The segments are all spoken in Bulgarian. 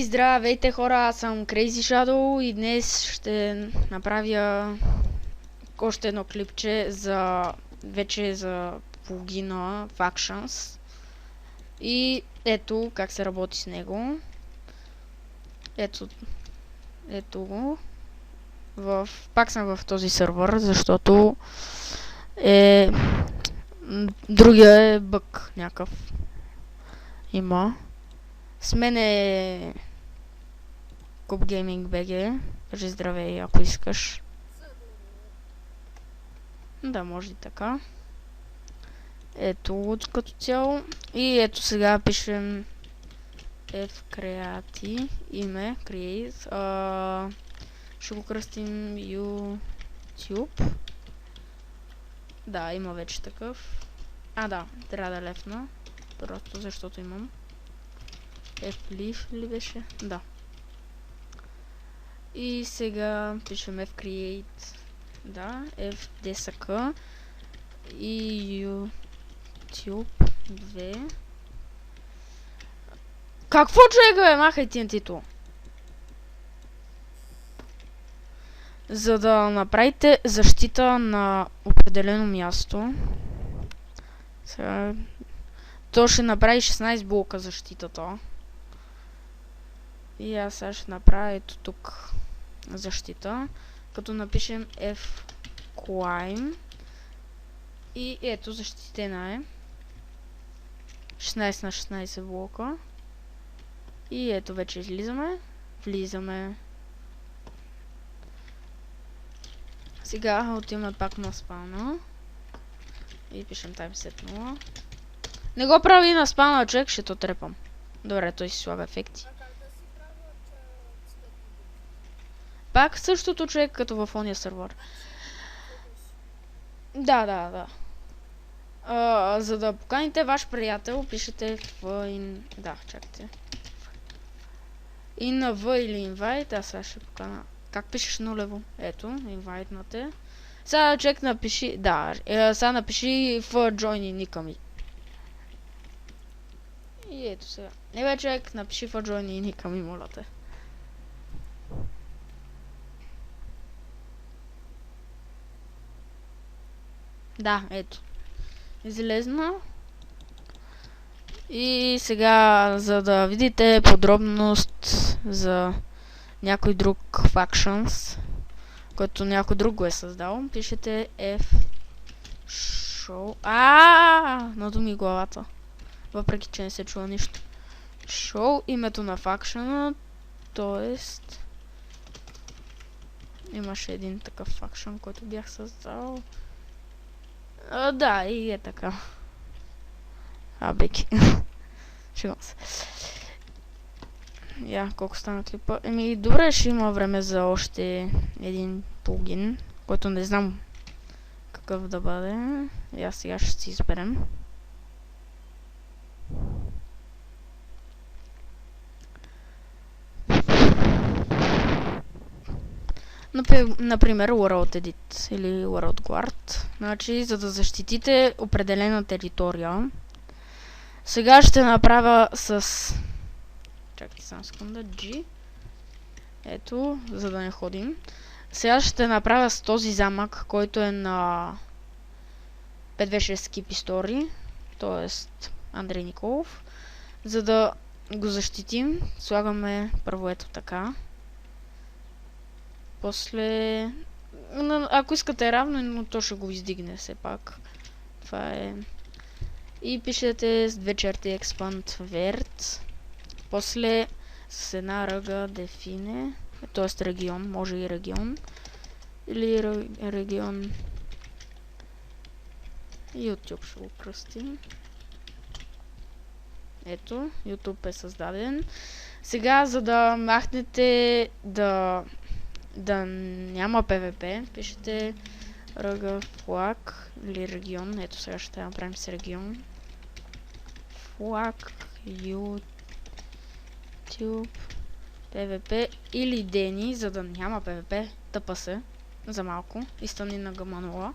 Здравейте хора, аз съм Crazy Shadow и днес ще направя още едно клипче вече за плагина Factions. И ето как се работи с него. Ето го. Пак съм в този сървър, защото другия е бък някакъв. Има. С мен е Куп Гейминг БГ. Кажи здравей, ако искаш. Да, може и така. Ето като цяло. И ето сега пишем fcreati, име, create. Ще го кръстим YouTube. Да, има вече такъв. Да, трябва да лефна. Просто защото имам. F-leaf ли беше? Да. И сега пишем fcreate. Да, fdsk и YouTube 2. Какво, човека, бе? Махай TNT-то. За да направите защита на определено място. Сега то ще направи 16 блока защитата. И аз сега ще направя ето тук защита. Като напишем fclimb. И ето защитена е. 16 на 16 блока. И ето вече влизаме. Сега отиваме пак на спавна. И пишем timeset 0. Не го прави на спавна, човек, ще то трепам. Добре, той си слага ефекти. Пак същото, човек, като в ония сървър. Да. За да поканите ваш приятел, пишете да, чакайте. V или invite, аз сега ще покана. Как пишеш нулево? Ето, invite на те. Сега човек напиши, сега напиши в join ника ми. И ето сега. Човек напиши в join ника ми, моля те. Да, ето. Излезна. И сега, за да видите подробност за някой друг Factions, който някой друг го е създал, пишете F show. Надуми главата. Въпреки че не се чува нищо. Show името на Faction, т.е. имаше един такъв Faction, който бях създал. Да, и е така. Беки. Шегувам се. Колко стана клипа? Добре, ще има време за още един плагин, който не знам какъв да бъде. Аз сега ще си изберем. Например, World Edit или World Guard. Значи, за да защитите определена територия. Сега ще направя с... Чакайте само секунда. G. Ето, за да не ходим. Сега ще направя с този замък, който е на 526 Skip Story. Т.е. Андрей Николов. За да го защитим, слагаме първо ето така. После... Ако искате равно, но то ще го издигне все пак. Това е... И пишете с две черти expand vert. После с една ръга define, т.е. регион, може и регион. Или регион YouTube ще го кръстим. Ето, YouTube е създаден. Сега, за да махнете да няма PvP, пишете ръга flag или регион. Ето сега ще направим с регион. Flag YouTube PvP или Дени, за да няма PvP. Тъпа се за малко и стани на гаманула.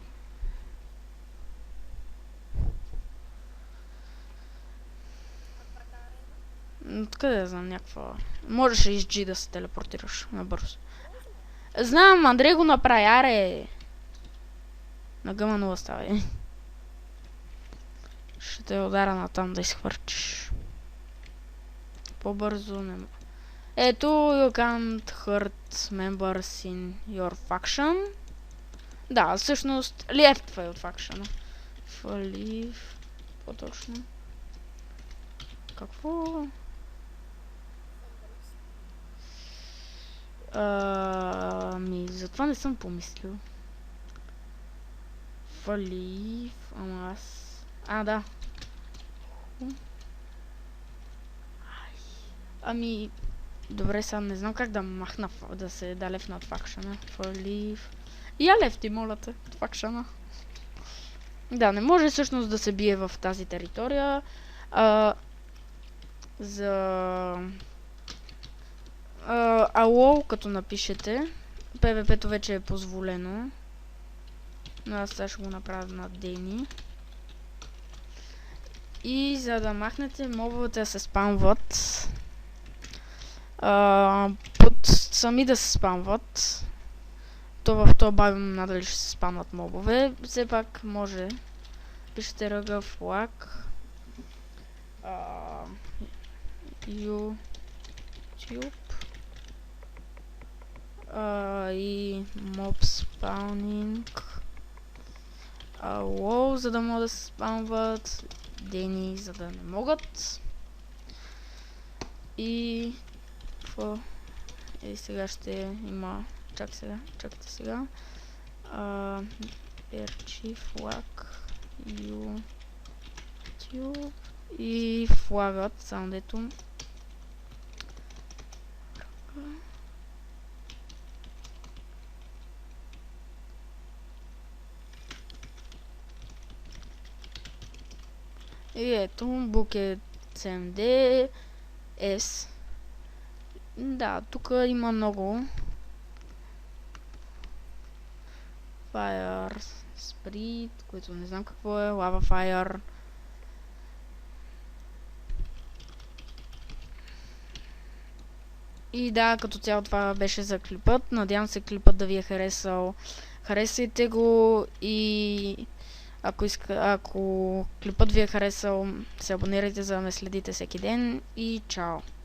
откъде да знам някаква... Можеш и с G да се телепортираш набързо. Знам, Андрей го направи, аре! На гъма 0 става. Ще те удара натам да изхвърчиш. По-бързо не мога. Ето, you can't hurt members in your faction. Да, всъщност, left failed faction. Leave. По-точно. Какво? Затова не съм помислил. Leave. Ама аз... да. Добре, сега не знам как да махна, да се да лефна от факшена. Leave. Я лефти, моля те, от факшена. Да, не може всъщност да се бие в тази територия. Ало, като напишете. PvP-то вече е позволено. Но аз сега ще го направя на Дени. И за да махнете мобовете да се спамват. Сами да се спамват. То в този бавим надали ще се спамват мобове. Все пак може. Пишете ръга flag. YouTube. И mob spawning. Wow, за да могат да се спамват. Дени, за да не могат. И... сега ще има... чакайте сега. Archive flag. YouTube. И флагът, само дето. И ето, Bucket CMD S. Да, тук има много. Fire Spirit, което не знам какво е. Lava Fire. И да, като цяло това беше за клипът. Надявам се клипът да ви е харесал. Харесайте го и ако клипът ви е харесал, се абонирайте, за да ме следите всеки ден и чао!